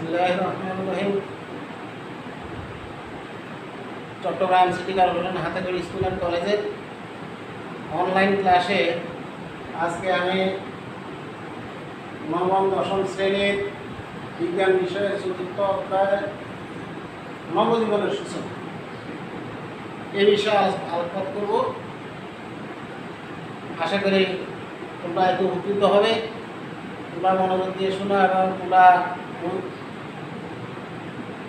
বিসমিল্লাহির রহমানির রহিম। Chittagong city corporation হাতেখড়ি স্কুল অ্যান্ড কলেজের অনলাইন ক্লাসে আজকে আমি নবম দশম শ্রেণীর বিজ্ঞান বিষয়ের চতুর্থ অধ্যায় নবজীবনের সূচনা এই বিষয়ে আলোকপাত করব। আশা করি তোমরা এতে উপকৃত হবে। তোমরা মনোযোগ দিয়ে শোনো এবং তোমরা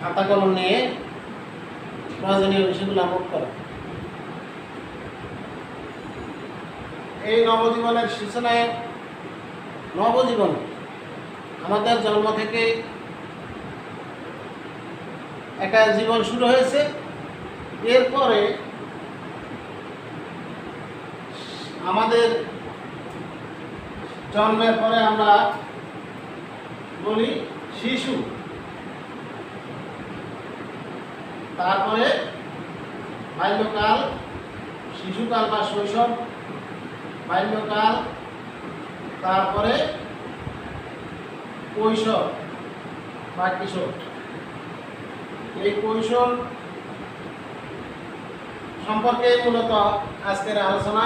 খাতা কলম নিয়ে প্রয়োজনীয় বিষয়গুলো নোট করো। এই নবজীবনের সূচনায় নবজীবন আমাদের জন্ম থেকে একটা জীবন শুরু হয়েছে। এরপরে আমাদের জন্মের পরে আমরা বলি শিশু, তারপরে বাল্যকাল, শিশুকাল বা শৈশব, বাল্যকাল, তারপরে কৈশোর বা কিশোর। এই কৈশোর সম্পর্কে মূলত আজকের আলোচনা।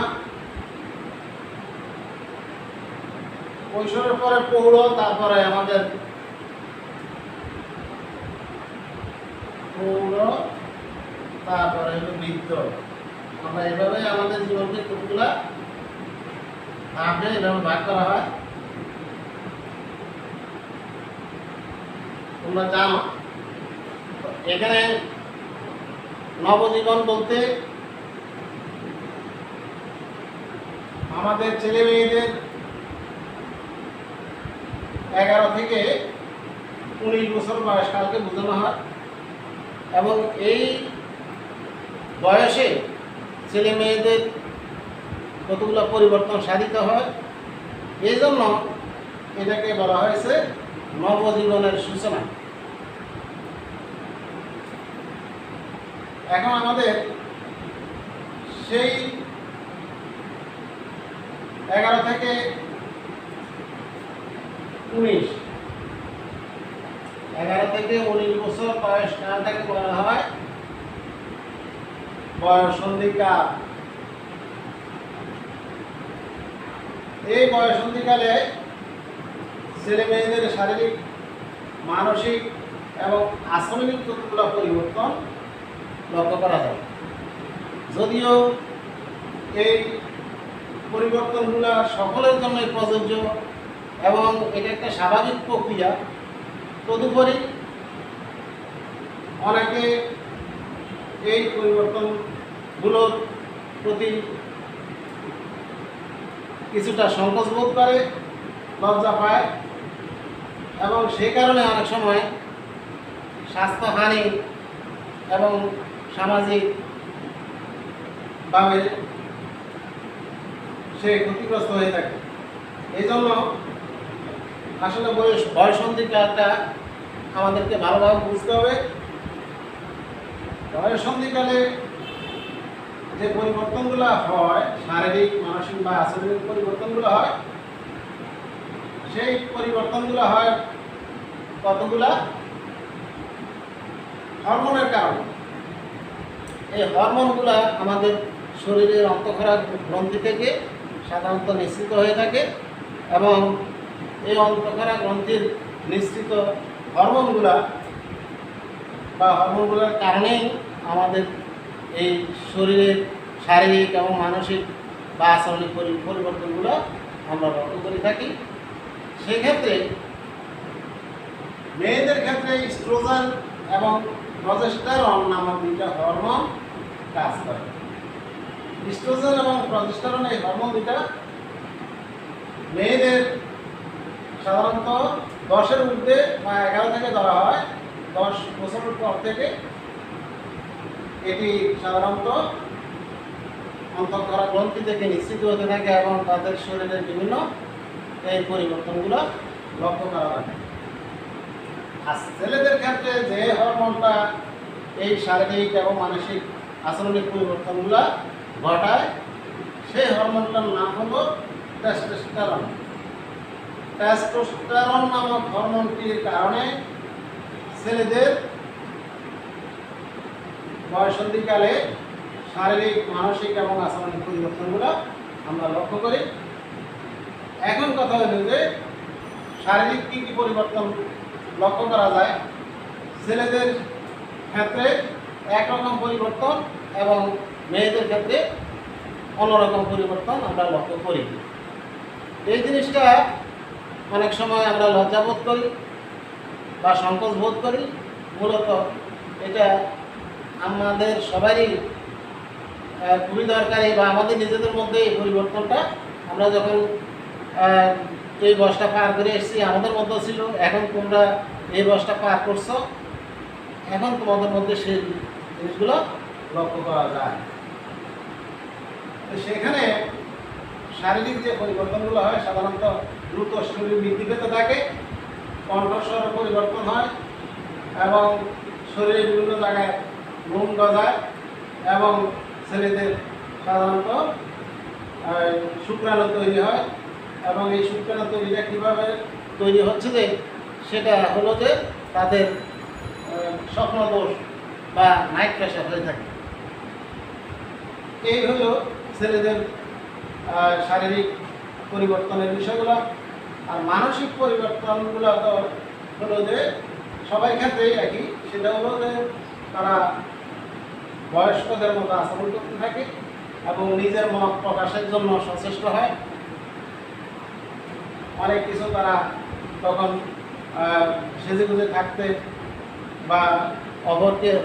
কৈশোরের পরে প্রৌঢ়, তারপরে আমাদের প্রৌঢ়, তারপরে হলো বৃদ্ধ। আমরা এভাবে আমাদের জীবনকে কতগুলা ধাপে এভাবে ভাগ করা হয়, তোমরা জানো। এখানে নবজীবন বলতে আমাদের ছেলে মেয়েদের 11 থেকে 19 বছর বয়সকালকে বোঝানো হয় এবং এই বয়সে ছেলে মেয়েদের কতগুলো পরিবর্তন সাধিত হয়। এই জন্য এটাকে বলা হয়েছে নবজীবনের সূচনা। এখন আমাদের সেই 11 থেকে 19 বছর বয়সকালটাকে বলা হয় বয়ঃসন্ধিকাল। এই বয়ঃসন্ধিকালে ছেলে মেয়েদের শারীরিক, মানসিক এবং আচরণিক কতগুলো পরিবর্তন লক্ষ্য করা যায়। যদিও এই পরিবর্তনগুলো সকলের জন্যই প্রযোজ্য এবং এটা একটা স্বাভাবিক প্রক্রিয়া, তদুপরি অনেকে এই পরিবর্তনগুলোর প্রতি কিছুটা সংকোচ বোধ করে, লজ্জা পায় এবং সে কারণে অনেক সময় স্বাস্থ্যহানি এবং সামাজিকভাবে সে ক্ষতিগ্রস্ত হয়ে থাকে। এই জন্য আসলে বয়ঃসন্ধিকালটা আমাদেরকে ভালোভাবে বুঝতে হবে। বয়ঃসন্ধিকালে যে পরিবর্তনগুলো হয়, শারীরিক, মানসিক বা আচরণিক পরিবর্তনগুলো হয়, সেই পরিবর্তনগুলো হয় কতগুলা হরমোনের কারণে। এই হরমোনগুলা আমাদের শরীরের অন্তঃক্ষরা গ্রন্থি থেকে সাধারণত নিঃসৃত হয়ে থাকে এবং এই অন্তঃক্ষরা গ্রন্থির নিঃসৃত হরমোনগুলোর কারণেই আমাদের এই শরীরের শারীরিক এবং মানসিক বা আচরণিক পরিবর্তনগুলো আমরা লক্ষ্য করে থাকি। সেক্ষেত্রে মেয়েদের ক্ষেত্রে ইস্ট্রোজেন এবং প্রজেস্টেরন নামক দুইটা হরমোন কাজ করে। ইস্ট্রোজেন এবং প্রজেস্টেরন এই হরমোন দুইটা মেয়েদের সাধারণত 10-এর ঊর্ধ্বে বা 11 থেকে ধরা হয়। 10 বছরের পর থেকে এটি সাধারণত অন্তঃক্ষরা গ্রন্থি থেকে নিঃসৃত হতে থাকে এবং তাদের শরীরের বিভিন্ন এই পরিবর্তনগুলো লক্ষ্য করা হয়। আর ছেলেদের ক্ষেত্রে যে হরমোনটা এই শারীরিক এবং মানসিক আচরণিক পরিবর্তনগুলো ঘটায়, সেই হরমোনটার নাম হলো টেস্টোস্টেরন। টেস্টোস্টেরন নামক হরমোনটির কারণে ছেলেদের বয়সন্ধিকালে শারীরিক, মানসিক এবং আচরণিক পরিবর্তনগুলো আমরা লক্ষ্য করি। এখন কথা হলো যে শারীরিক কী কী পরিবর্তন লক্ষ্য করা যায়। ছেলেদের ক্ষেত্রে একরকম পরিবর্তন এবং মেয়েদের ক্ষেত্রে অন্যরকম পরিবর্তন আমরা লক্ষ্য করি। এই জিনিসটা অনেক সময় আমরা লজ্জাবোধ করি বা সংকোচ বোধ করি। মূলত এটা আমাদের সবারই খুবই দরকারি, বা আমাদের নিজেদের মধ্যে এই পরিবর্তনটা আমরা যখন এই বয়সটা পার করে এসেছি আমাদের মধ্যে ছিল, এখন তোমরা এই বয়সটা পার করছো, এখন তোমাদের মধ্যে সেই জিনিসগুলো লক্ষ্য করা যায়। তো সেখানে শারীরিক যে পরিবর্তনগুলো হয় সাধারণত দ্রুত শরীর বৃদ্ধি পেতে থাকে, কণ্ঠস্বর পরিবর্তন হয় এবং শরীরের বিভিন্ন জায়গায় ঘুম গজায় এবং ছেলেদের সাধারণত শুক্রাণু তৈরি হয়। এবং এই শুক্রাণু তৈরিটা কীভাবে তৈরি হচ্ছে যে সেটা হলো যে তাদের স্বপ্নদোষ বা নাইট প্রেশার হয়ে থাকে। এই হলো ছেলেদের শারীরিক পরিবর্তনের বিষয়গুলো। আর মানসিক পরিবর্তনগুলো তো হলো যে সবাই ক্ষেত্রেই একই, সেটা হলো যে তারা বয়স্কদের মতো আচরণ করতে থাকে এবং নিজের মত প্রকাশের জন্য সচেষ্ট হয়। অনেক কিছু তারা তখন সেজেগুজে থাকতে বা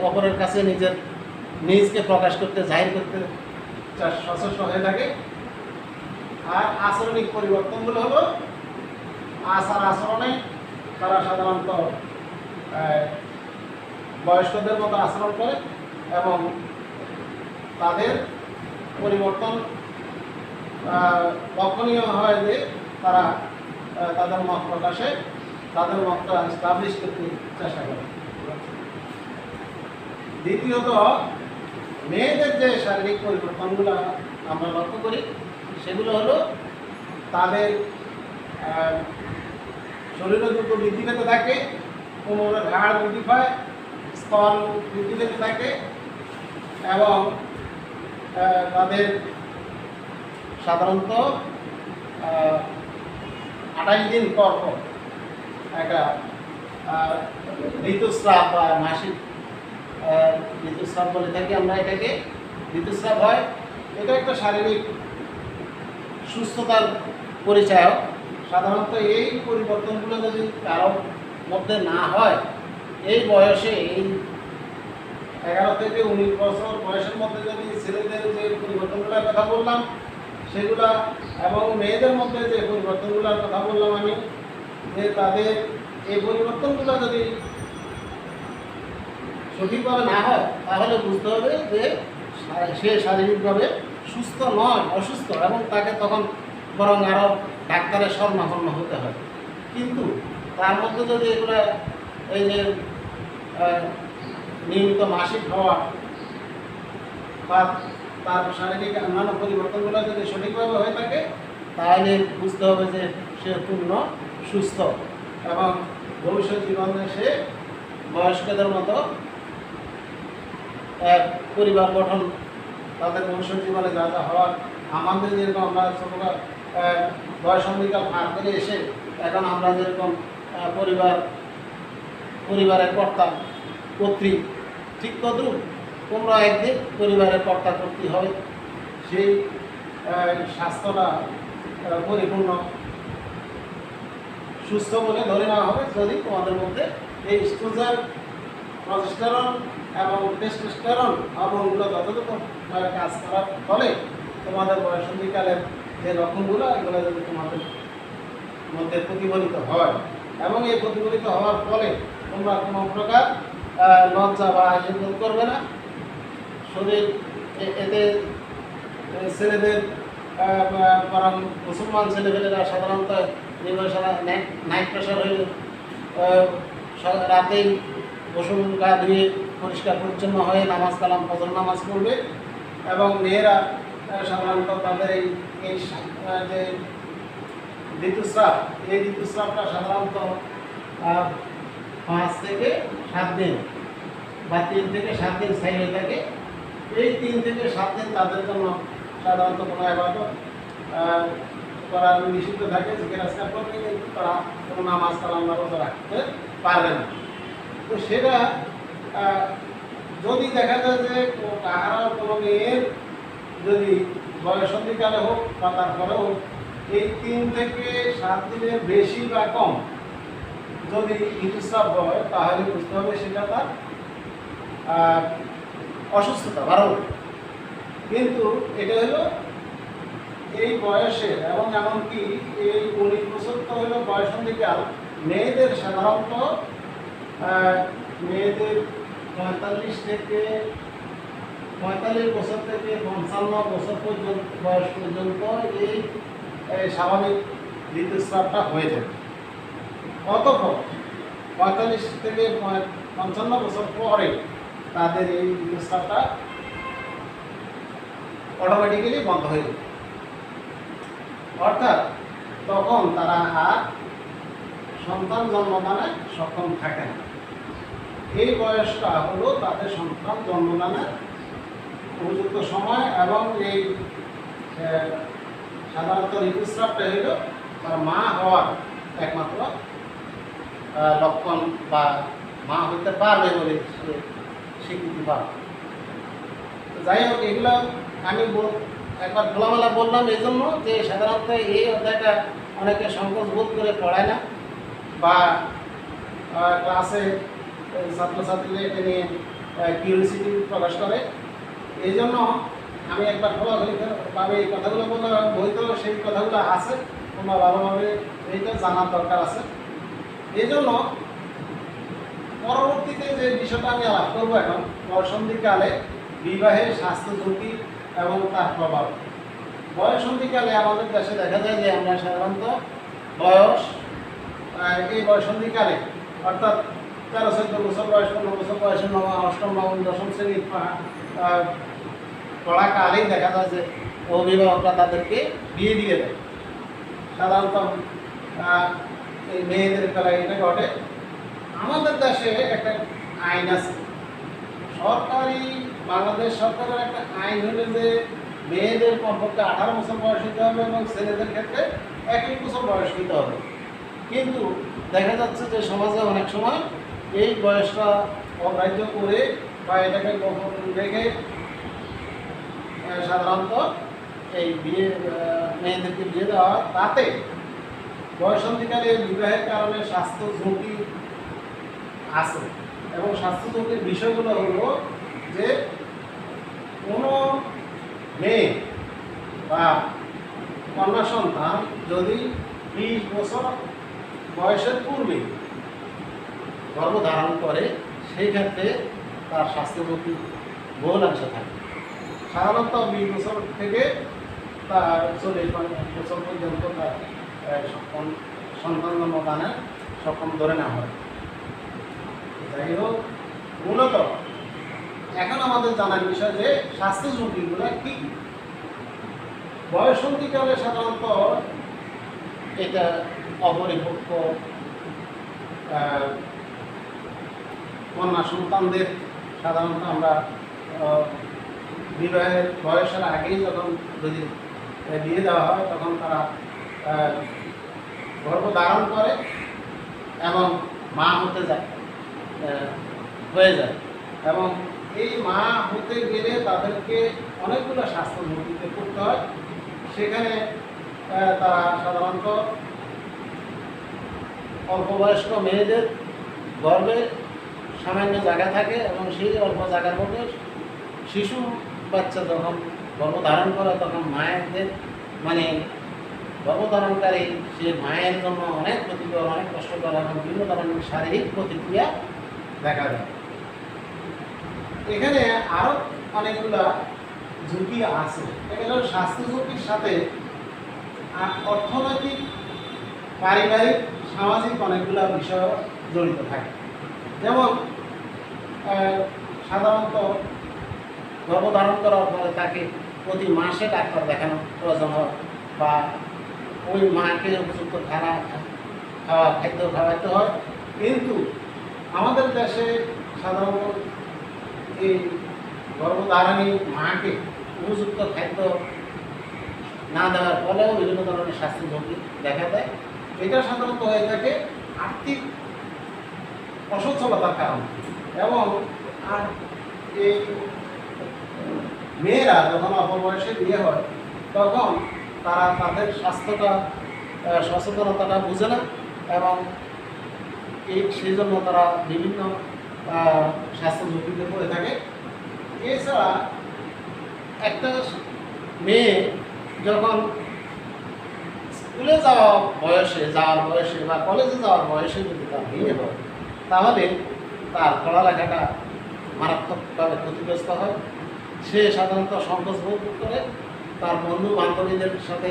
অপরের কাছে নিজকে প্রকাশ করতে, জাহির করতে সচেষ্ট হয়ে থাকে। আর আচরণিক পরিবর্তনগুলো হলো আচরণে তারা সাধারণত বয়স্কদের মতো আচরণ করে এবং তাদের পরিবর্তন লক্ষণীয় হয় যে তারা তাদের মত প্রকাশে তাদের মতটা এস্টাবলিশ করতে চেষ্টা করে। দ্বিতীয়ত মেয়েদের যে শারীরিক পরিবর্তনগুলো আমরা লক্ষ্য করি সেগুলো হলো তাদের শরীরে দ্রুত বৃদ্ধি পেতে থাকে, কোমরের হাড় বৃদ্ধি পায়, স্তন বৃদ্ধি পেতে থাকে এবং তাদের সাধারণত 28 দিন পর পর একটা ঋতুস্রাব বা মাসিক ঋতুস্রাব বলে থাকি আমরা এটাকে, ঋতুস্রাব হয়। এটা একটা শারীরিক সুস্থতার পরিচায়ক। সাধারণত এই পরিবর্তনগুলো যদি কারোর মধ্যে না হয়, এই বয়সে এই 11 থেকে 19 বছর বয়সের মধ্যে যদি ছেলেদের যে পরিবর্তনগুলোর কথা বললাম সেগুলা এবং মেয়েদের মধ্যে যে পরিবর্তনগুলোর কথা বললাম আমি, যে তাদের এই পরিবর্তনগুলো যদি সঠিকভাবে না হয় তাহলে বুঝতে হবে যে সে শারীরিকভাবে সুস্থ নয়, অসুস্থ, এবং তাকে তখন বরং আরও ডাক্তারের শরণাপন্ন হতে হয়। কিন্তু তার মধ্যে যদি এগুলো এই যে নিয়মিত মাসিক হওয়া বা তার শারীরিক অন্যান্য পরিবর্তনগুলো যদি সঠিকভাবে হয়ে থাকে তাহলে বুঝতে হবে যে সে পূর্ণ সুস্থ এবং ভবিষ্যৎ জীবনে সে বয়স্কদের মতো পরিবার গঠন, তাদের ভবিষ্যৎ জীবনে যা যা হওয়ার, আমাদের যেরকম আমরা ছোটবেলা বয়সন্ধিকাল পার করে এসে এখন আমরা যেরকম পরিবারের কর্তা কর্ত্রী, ঠিক তদ্রুপ তোমরা একদিন পরিবারের কর্তা কর্ত্রী হবে, সেই স্বাস্থ্যটা পরিপূর্ণ সুস্থ বলে ধরে নেওয়া হবে যদি তোমাদের মধ্যে এই স্ট্রোজেন, প্রজেস্টেরন এবং টেস্টোস্টেরন হরমোনগুলো যতটুকুভাবে কাজ করার ফলে তোমাদের বয়সন্ধিকালের যে লক্ষণগুলো এগুলো যদি তোমাদের মধ্যে প্রতিফলিত হয় এবং এই প্রতিফলিত হওয়ার ফলে তোমরা কোনো প্রকার লজ্জা বা আয়োজন করবে না। শরীর এতে ছেলেদের বরং মুসলমান ছেলেপেলেরা সাধারণত নাইট প্রেশার হয়ে রাতেই গোসল গা ধুয়ে পরিষ্কার পরিচ্ছন্ন হয়ে নামাজ কালাম ফজর নামাজ পড়বে এবং মেয়েরা সাধারণত তাদের এই যে ঋতুস্রাব, এই ঋতুস্রাবটা সাধারণত 5 থেকে 7 দিন বা 3 থেকে 7 দিন স্থায়ী হয়ে থাকে। এই 3 থেকে 7 দিন তাদের জন্য সাধারণত কোনো ইবাদত করা নিষিদ্ধ থাকে, জিকির আজকার করবে, কিন্তু তারা কোনো নামাজ কালাম বা রোজা রাখতে পারবে না। তো সেটা যদি দেখা যায় যে কাহারা কোনো মেয়ের যদি বয়সন্ধিকালে হোক বা তারপরে হোক এই 3 থেকে 7 দিনের বেশি বা কম যদি ঋতুস্রাব হয়, তাহলে বুঝতে হবে সেটা তার অসুস্থতা বাড়বে। কিন্তু এটা হলো এই বয়সে, এবং এমনকি এই 19 বছর তো হলো বয়সন্ধিকাল। মেয়েদের সাধারণত মেয়েদের 45 বছর থেকে 55 বছর পর্যন্ত বয়স পর্যন্ত এই স্বাভাবিক ঋতুস্রাবটা হয়ে থাকে। অতঃপর 45 থেকে 55 বছর পরে তাদের এই ঋতুস্রাবটা অটোমেটিক্যালি বন্ধ হয়ে যাবে, অর্থাৎ তখন তারা আর সন্তান জন্মদানে সক্ষম থাকে না। এই বয়সটা হলো তাদের সন্তান জন্মদানের উপযুক্ত সময়, এবং এই সাধারণত ঋতুস্রাবটা হলো তার মা হওয়ার একমাত্র লক্ষণ, বা মা হইতে পারবে বলে সে স্বীকৃতি পাবে। যাই হোক, এগুলো আমি একবার খোলামেলা বললাম এই জন্য যে সাধারণত এই অধ্যায়টা অনেকে সংকোচ বোধ করে পড়ায় না, বা ক্লাসে ছাত্রছাত্রীরা এটা নিয়ে কিউরিসিটি প্রকাশ করে। এই জন্য আমি একবার খোলাখুলিভাবে এই কথাগুলো বললাম। বইতেও সেই কথাগুলো আছে, তোমরা ভালোভাবে এইটা জানার দরকার আছে। এই জন্য পরবর্তীতে যে বিষয়টা আমি আলাপ করবো এখন, বয়সন্ধিকালে বিবাহের স্বাস্থ্য ঝুঁকি এবং তার প্রভাব। বয়সন্ধিকালে আমাদের দেশে দেখা যায় যে আমরা সাধারণত এই বয়সন্ধিকালে, অর্থাৎ 13-14 বছর বয়স, 15 বছর বয়সে অষ্টম, নবম, দশম শ্রেণীর পড়াকালেই দেখা যায় যে অভিভাবকরা তাদেরকে বিয়ে দিয়ে দেয়। সাধারণত এই মেয়েদের বেলায় এটা ঘটে। আমাদের দেশে একটা আইন আছে, বাংলাদেশ সরকারের একটা আইন হলে যে মেয়েদের কমপক্ষে 18 বছর বয়স হতে হবে এবং ছেলেদের ক্ষেত্রে 21 বছর বয়স হতে হবে। কিন্তু দেখা যাচ্ছে যে সমাজে অনেক সময় এই বয়সটা অগ্রাহ্য করে বা এটাকে গোপন রেখে সাধারণত এই মেয়েদেরকে বিয়ে দেওয়া হয়। তাতে বয়সন্ধিকালে বিবাহের কারণে স্বাস্থ্য ঝুঁকি আছে, এবং স্বাস্থ্য ঝুঁকির বিষয়গুলো হলো যে কোনো মেয়ে বা কন্যা সন্তান যদি 20 বছর বয়সের পূর্বে গর্ভধারণ করে, সেই ক্ষেত্রে তার স্বাস্থ্য ঝুঁকি বহুলাংশে থাকে। সাধারণত 20 বছর থেকে তার 40 বছর পর্যন্ত তার সন্তান জন্মদানের সক্ষম ধরে নেওয়া হয়। যাই হোক, মূলত এখন আমাদের জানার বিষয় যে স্বাস্থ্য ঝুঁকিগুলো কী। বয়সন্ধিকালে সাধারণত এটা অপরিপক্ক কন্যা সন্তানদের সাধারণত আমরা বিবাহের বয়সের আগেই যখন যদি বিয়ে দেওয়া হয়, তখন তারা গর্ভধারণ করে এবং মা হতে হয়ে যায়। এবং এই মা হতে গেলে তাদেরকে অনেকগুলো স্বাস্থ্য ঝুঁকিতে পড়তে হয়। সেখানে তারা সাধারণত অল্পবয়স্ক মেয়েদের গর্ভে সামান্য জায়গা থাকে, এবং সেই অল্প জায়গার মধ্যে শিশু বাচ্চা যখন গর্ভধারণ করে, তখন মায়েদের গর্ভধারণকারী সে মায়ের জন্য অনেক ক্ষতিকর, অনেক কষ্টকর, এবং বিভিন্ন ধরনের শারীরিক প্রতিক্রিয়া দেখা যায়। এখানে আরও অনেকগুলা ঝুঁকি আছে। এগুলো স্বাস্থ্য ঝুঁকির সাথে অর্থনৈতিক, পারিবারিক, সামাজিক অনেকগুলো বিষয় জড়িত থাকে। যেমন সাধারণত গর্ভধারণ করার পরে তাকে প্রতি মাসে ডাক্তার দেখানো প্রয়োজন হয়, বা ওই মাকে উপযুক্ত খাদ্য খাওয়াতে হয়। কিন্তু আমাদের দেশে সাধারণত এই গর্ভধারণী মাকে উপযুক্ত খাদ্য না দেওয়ার ফলেও বিভিন্ন ধরনের স্বাস্থ্য ঝুঁকি দেখা দেয়। এটা সাধারণত হয়ে থাকে আর্থিক অসচ্ছলতার কারণ। এবং আর এই মেয়েরা যখন অল্প বয়সে বিয়ে হয় তখন তারা তাদের স্বাস্থ্যটা সচেতনতাটা বুঝে না, এবং সেই জন্য তারা বিভিন্ন স্বাস্থ্য ঝুঁকিতে পড়ে থাকে। এছাড়া একটা মেয়ে যখন স্কুলে যাওয়ার বয়সে বা কলেজে যাওয়ার বয়সে যদি তার বিয়ে হয়, তাহলে তার পড়ালেখাটা মারাত্মকভাবে ক্ষতিগ্রস্ত হয়। সে সাধারণত সংকোচ বোধ করে, তার বন্ধু বান্ধবীদের সাথে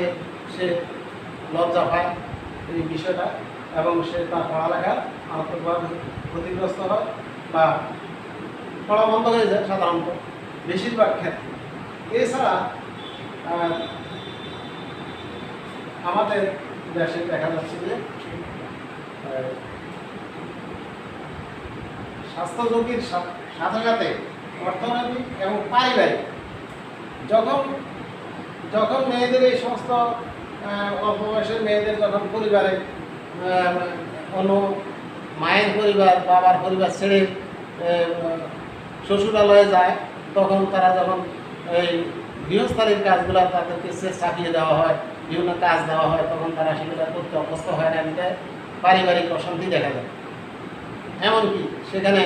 সে লজ্জা পায় এই বিষয়টা, এবং সে তার পড়ালেখার মারাত্মকভাবে ক্ষতিগ্রস্ত হয় বা পড়া বন্ধ হয়ে যায় সাধারণত বেশিরভাগ ক্ষেত্রে। এছাড়া আমাদের দেশে দেখা যাচ্ছে যে স্বাস্থ্য ঝুঁকির সাথে সাথে অর্থনৈতিক এবং পারিবারিক, যখন মেয়েদের এই সমস্ত অল্প বয়সের মেয়েদের যখন পরিবারে অন্য মায়ের পরিবার, বাবার পরিবার ছেড়ে শ্বশুরালয়ে যায়, তখন তারা যখন এই গৃহস্থালীর কাজগুলো তাদেরকে চাপিয়ে দেওয়া হয়, বিভিন্ন কাজ দেওয়া হয়, তখন তারা সেগুলো করতে অভ্যস্ত হয় না। এমনিতে পারিবারিক অশান্তি দেখা যায়, এমনকি সেখানে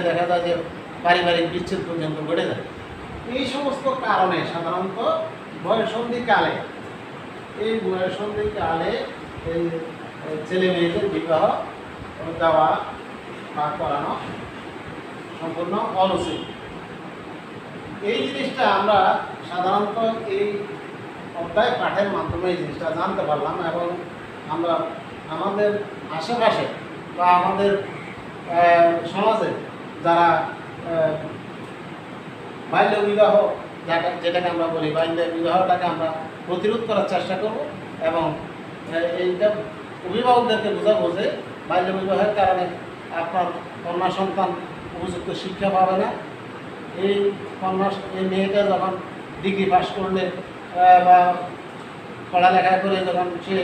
দেখা যায় যে পারিবারিক বিচ্ছেদ পর্যন্ত ঘটে যায়। এই সমস্ত কারণে সাধারণত বয়ঃসন্ধিকালে এই ছেলে মেয়েদের বিবাহ দেওয়া বা করানো সম্পূর্ণ অনুচিত। এই জিনিসটা আমরা সাধারণত এই অধ্যায় পাঠের মাধ্যমে এই জিনিসটা জানতে পারলাম, এবং আমরা আমাদের আশেপাশে বা আমাদের সমাজে যারা বাল্য বিবাহ যেটাকে আমরা বলি, বাল্য বিবাহটাকে আমরা প্রতিরোধ করার চেষ্টা করব, এবং এইটা অভিভাবকদেরকে বোঝাবো যে বাল্য বিবাহের কারণে আপনার কন্যা সন্তান উপযুক্ত শিক্ষা পাবে না। এই মেয়েটা যখন ডিগ্রি পাস করলে বা পড়ালেখা করে যখন সে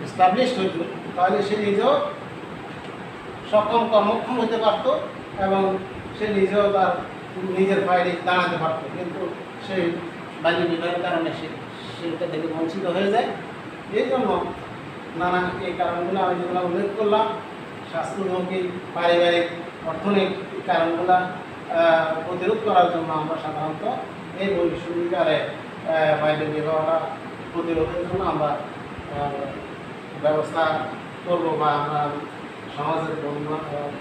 এস্টাবলিশড হইত, তাহলে সে নিজেও সক্ষম কর্মক্ষম হতে পারত, এবং সে নিজেও তার নিজের পায়ে দাঁড়াতে পারত। কিন্তু সেই বাল্য বিবাহের কারণে সেটা থেকে বঞ্চিত হয়ে যায়। এই জন্য নানান এই কারণগুলো আমি যেগুলো উল্লেখ করলাম, স্বাস্থ্য ঝুঁকি, পারিবারিক, অর্থনৈতিক কারণগুলো প্রতিরোধ করার জন্য আমরা সাধারণত এই বৈষম্যকালে বাল্য বিবাহটা প্রতিরোধের জন্য আমরা ব্যবস্থা করবো, বা আমরা সমাজের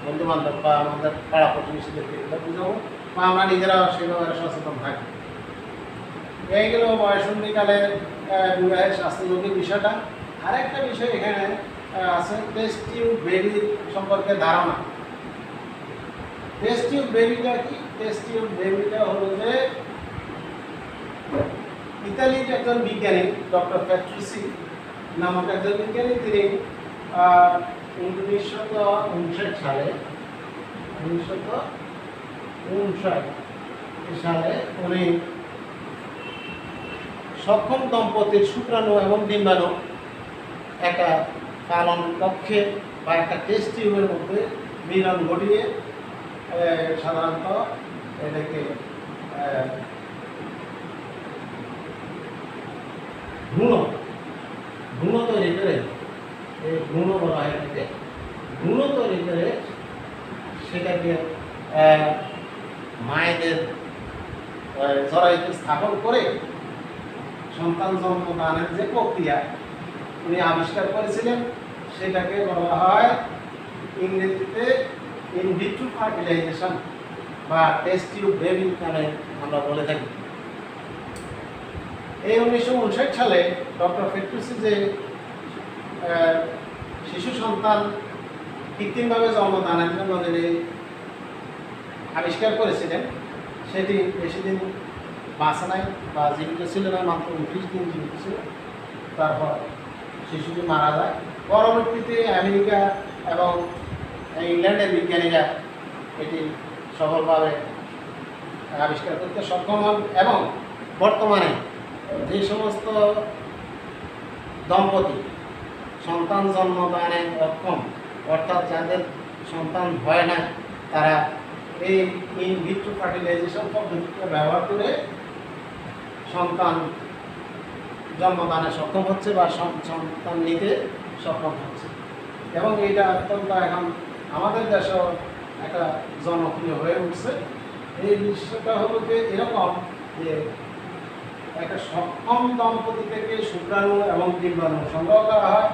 বন্ধুবান্ধব বা আমাদের পাড়া প্রতিবেশীদেরকে এগুলো বুঝাবো, বা আমরা নিজেরাও সেভাবে সচেতন থাকি। এইগুলো বয়ঃসন্ধিকালে বিবাহের স্বাস্থ্য ঝুঁকির বিষয়টা। আরেকটা বিষয় এখানে আছে, টেস্ট টিউব বেবি সম্পর্কে ধারণা। টেস্ট টিউব বেবিটা কি? টেস্ট টিউব বেবিটা হলো যে ইতালির একজন বিজ্ঞানী ডক্টর পেট্রুসি নামক একজন বিজ্ঞানী, তিনি 1959 সালে উনি সক্ষম দম্পতির শুক্রাণু এবং ডিম্বাণু একটা পালন কক্ষে বা একটা টেস্ট টিউবের মধ্যে মিলন ঘটিয়ে সাধারণত এটাকে ভ্রূণ তৈরি করে, এই ভ্রূণ বলা হয় এটাকে, ভ্রূণ তৈরি করে সেটাকে মায়েদের জরায়ুতে স্থাপন করে সন্তান জন্মদানের যে প্রক্রিয়া উনি আবিষ্কার করেছিলেন, সেটাকে বলা হয় ইংরেজিতে ইন ভিট্রো ফার্টিলাইজেশন বা টেস্ট টিউব বেবি নামে আমরা বলে থাকি। এই 1959 সালে ডক্টর পেট্রুসি যে শিশু সন্তান কৃত্রিমভাবে জন্মদানের জন্য যিনি আবিষ্কার করেছিলেন, সেটি বেশি দিন বাঁচে নাই বা জীবিত ছিল না, মাত্র 29 দিন জীবিত ছিল। তারপর শিশুটি মারা যায়। পরবর্তীতে আমেরিকা এবং ইংল্যান্ডের বিজ্ঞানীরা এটি সফলভাবে আবিষ্কার করতে সক্ষম হন এবং বর্তমানে যে সমস্ত দম্পতি সন্তান জন্মদানে অক্ষম, অর্থাৎ যাদের সন্তান হয় না, তারা এই ইন ভিট্রো ফার্টিলাইজেশন পদ্ধতিকে ব্যবহার করে সন্তান জন্মদানে সক্ষম হচ্ছে বা সন্তান নিতে সক্ষম হচ্ছে। এবং এটা অত্যন্ত এখন আমাদের দেশেও একটা জনপ্রিয় হয়ে উঠছে। এই বিষয়টা হলো যে এরকম যে একটা সক্ষম দম্পতি থেকে শুক্রাণু এবং ডিম্বাণু সংগ্রহ করা হয়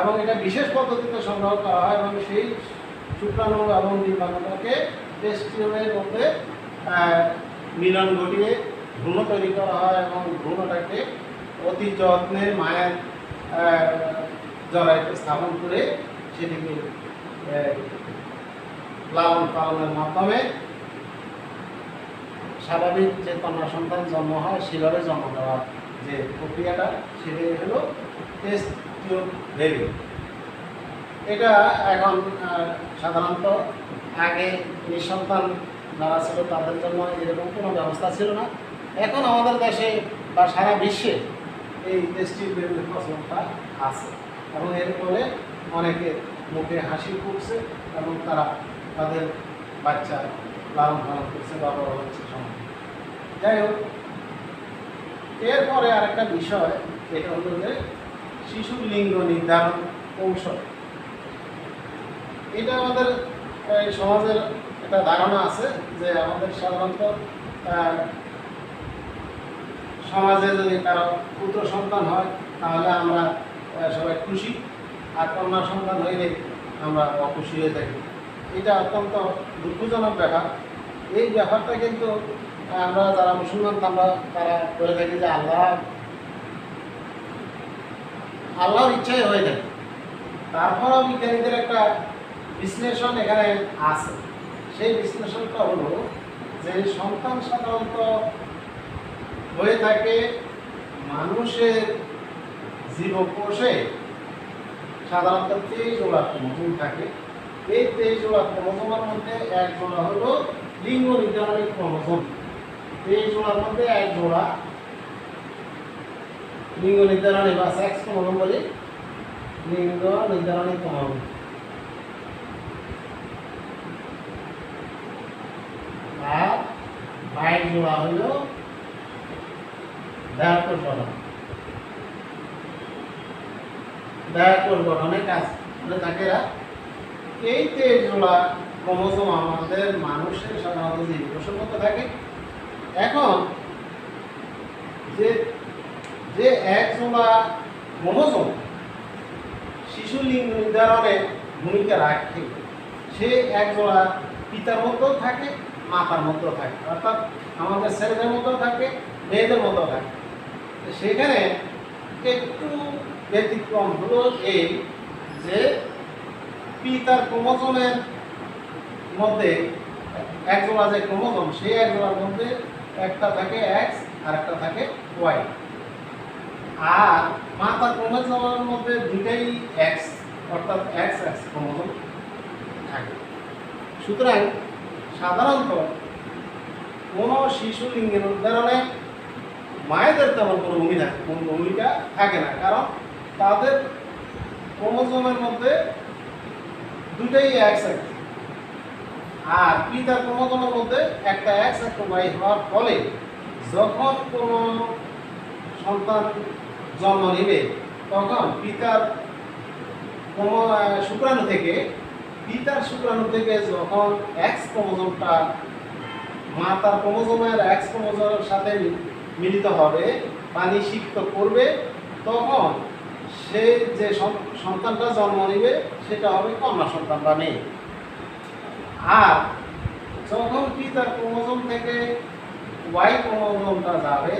এবং এটা বিশেষ পদ্ধতিতে সংগ্রহ করা হয় এবং সেই শুক্রাণু এবং ডিম্বাণুটাকে টেস্ট টিউবের মধ্যে মিলন ঘটিয়ে ভ্রূণ তৈরি করা হয় এবং ভ্রূণটাকে অতি যত্নে মায়ের জরায়ুতে স্থাপন করে সেটিকে লালন পালনের মাধ্যমে স্বাভাবিক যে কন্যা সন্তান জন্ম হয় সেভাবে জন্ম দেওয়ার যে প্রক্রিয়াটা সেটাই হলো টেস্ট টিউব বেবি। এটা এখন সাধারণত আগে নিঃসন্তান যারা ছিল তাদের জন্য এরকম কোনো ব্যবস্থা ছিল না। এখন আমাদের দেশে বা সারা বিশ্বে এই টেস্ট টিউব বেবির প্রচলনটা আছে এবং এর ফলে অনেকে মুখে হাসি ফুটছে এবং তারা তাদের বাচ্চা লালন পালন করছে বা বড় হচ্ছে সময়। যাই হোক, এরপরে আরেকটা বিষয় এটা হলো যে শিশুর লিঙ্গ নির্ধারণ কৌশল। এটা আমাদের সমাজের একটা ধারণা আছে যে আমাদের সাধারণত সমাজে যদি কারো পুত্র সন্তান হয় তাহলে আমরা সবাই খুশি, আর কন্যা সন্তান হইলে আমরা অখুশি হয়ে থাকি। এটা অত্যন্ত দুঃখজনক ব্যাপার। এই ব্যাপারটা কিন্তু আমরা যারা মুসলমান তারা করে থাকি যে আল্লাহর ইচ্ছাই হয়ে থাকে। তারপরেও বিজ্ঞানীদের একটা বিশ্লেষণ এখানে আছে। সেই বিশ্লেষণটা হলো যে সন্তান সাধারণত হয়ে থাকে মানুষের জীবকোষে সাধারণত 23 জোড়া ক্রোমোজোম থাকে। এই 23 জোড়া ক্রোমোজোমের মধ্যে এক জোড়া হলো লিঙ্গ নির্ধারণী ক্রোমোজোম। 23 জোড়ার মধ্যে এক জোড়া লিঙ্গ নির্ধারণী বা সেক্স ক্রোমোজোম বলি, লিঙ্গ নির্ধারণী ক্রোমোজোম। আর 22 জোড়া হলো দেহকোষ গঠন। দেহকোষ গঠনে কাজ করে থাকে। এই 23 জোড়া ক্রোমোজোম আমাদের মানুষের সাধারণত জীবকোষের মধ্যে থাকে। এখন যে এক জোড়া ক্রোমোজোম শিশু লিঙ্গ নির্ধারণে ভূমিকা রাখে, সে এক জোড়া পিতার মধ্যেও থাকে, মাতার মধ্যেও থাকে, অর্থাৎ আমাদের ছেলেদের মধ্যেও থাকে, মেয়েদের মধ্যেও থাকে। সেখানে একটু ব্যতিক্রম হলো এই যে পিতার ক্রোমোজোমের মধ্যে এক জোড়া যে ক্রোমোজোম, সেই এক জোড়ার মধ্যে একটা থাকে এক্স আর একটা থাকে ওয়াই। আর মাতার ক্রোমোজোমের মধ্যে দুটাই এক্স, অর্থাৎ এক্স এক্স ক্রোমোজোম থাকে। সুতরাং সাধারণত কোনো শিশু লিঙ্গের নির্ধারণে মায়েদের তেমন কোনো ভূমিকা থাকে না, কারণ তাদের ক্রোমোজোমের মধ্যে দুটাই এক্স এক্স। আর পিতার ক্রোমোজোমের মধ্যে একটা এক্স একটা ওয়াই হওয়ার ফলে যখন কোনো সন্তান জন্ম নেবে তখন পিতার শুক্রাণু থেকে যখন এক্স ক্রোমোজোমটা মাতার ক্রোমোজোমের এক্স ক্রোমোজোমের সাথে মিলিত হবে বা নিষিক্ত করবে, তখন সে যে সন্তানটা জন্ম নেবে সেটা হবে কন্যা সন্তান বা মেয়ে। আর যখন পিতার ক্রোমোজোম থেকে ওয়াই ক্রোমোজোমটা যাবে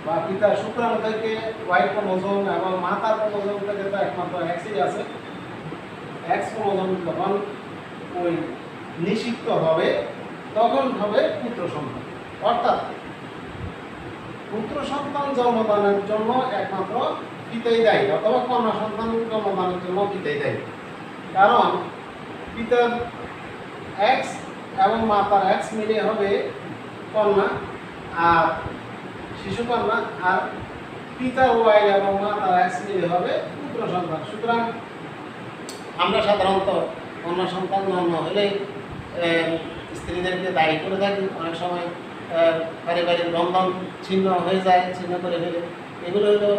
বা পিতার শুক্রাণু থেকে ওয়াই ক্রোমোজোম এবং মাতার ক্রোমোজোম থেকে তো একমাত্র এক্সই আছে, এক্স ক্রোমোজোম যখন ওই নিষিক্ত হবে তখন হবে পুত্র সন্তান। অর্থাৎ পুত্র সন্তান জন্মদানের জন্য একমাত্র পিতাই দায়ী, অথবা কন্যা সন্তান জন্মদানের জন্য পিতাই দায়ী। কারণ পিতার এক্স এবং মাতার এক্স মিলিয়ে হবে কন্যা আর শিশু কন্যা, আর পিতার ওয়াই এবং মাতার এক্স মিলিয়ে হবে পুত্র সন্তান। সুতরাং আমরা সাধারণত কন্যা সন্তান জন্ম হলে স্ত্রীদেরকে দায়ী করে থাকি, অনেক সময় পারিবারিক বন্ধন ছিন্ন হয়ে যায়, ছিন্ন করে ফেলে। এগুলো হলো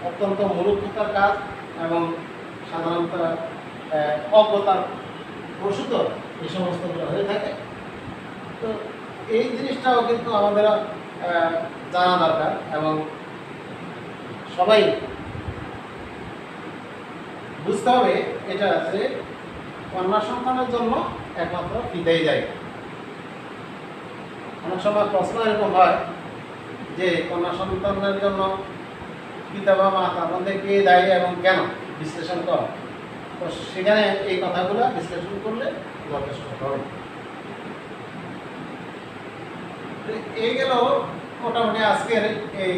অত্যন্ত মূর্খতার কাজ এবং সাধারণত অজ্ঞতার প্রসূত এই সমস্তগুলো হয়ে থাকে। তো এই জিনিসটাও কিন্তু আমাদের জানা দরকার এবং সবাই বুঝতে হবে এটা যে কন্যা সন্তানের জন্য একমাত্র পিতাই দায়ী। অনেক সময় প্রশ্ন এরকম হয় যে কন্যা সন্তানের জন্য পিতা বা মাতার মধ্যে কে দায়ী এবং কেন, বিশ্লেষণ কর। তো সেখানে এই কথাগুলো বিশ্লেষণ করলে যথেষ্ট হবে। এই গেল মোটামুটি আজকের এই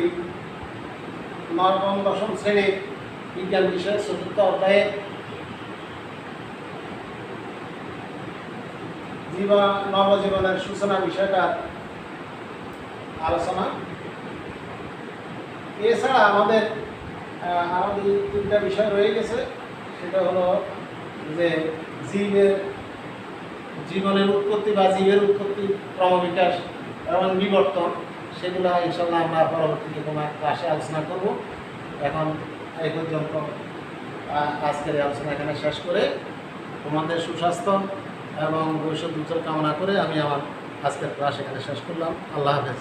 নবম দশম শ্রেণীর বিজ্ঞান বিষয়ের চতুর্থ অধ্যায়ে নবজীবনের সূচনা বিষয়টা আলোচনা। এছাড়া আমাদের আরও তিনটা বিষয় রয়ে গেছে, সেটা হলো যে জীবনের উৎপত্তি বা জীবের উৎপত্তি, ক্রমবিকাশ এবং বিবর্তন। সেগুলো ইনশাল্লাহ আমরা পরবর্তীতে কোনো এক ক্লাসে আলোচনা করব। এখন এই পর্যন্ত আজকের এই আলোচনা এখানে শেষ করে তোমাদের সুস্বাস্থ্য এবং ভবিষ্যৎ উজ্জ্বল কামনা করে আমি আমার আজকের ক্লাস এখানে শেষ করলাম। আল্লাহ হাফেজ।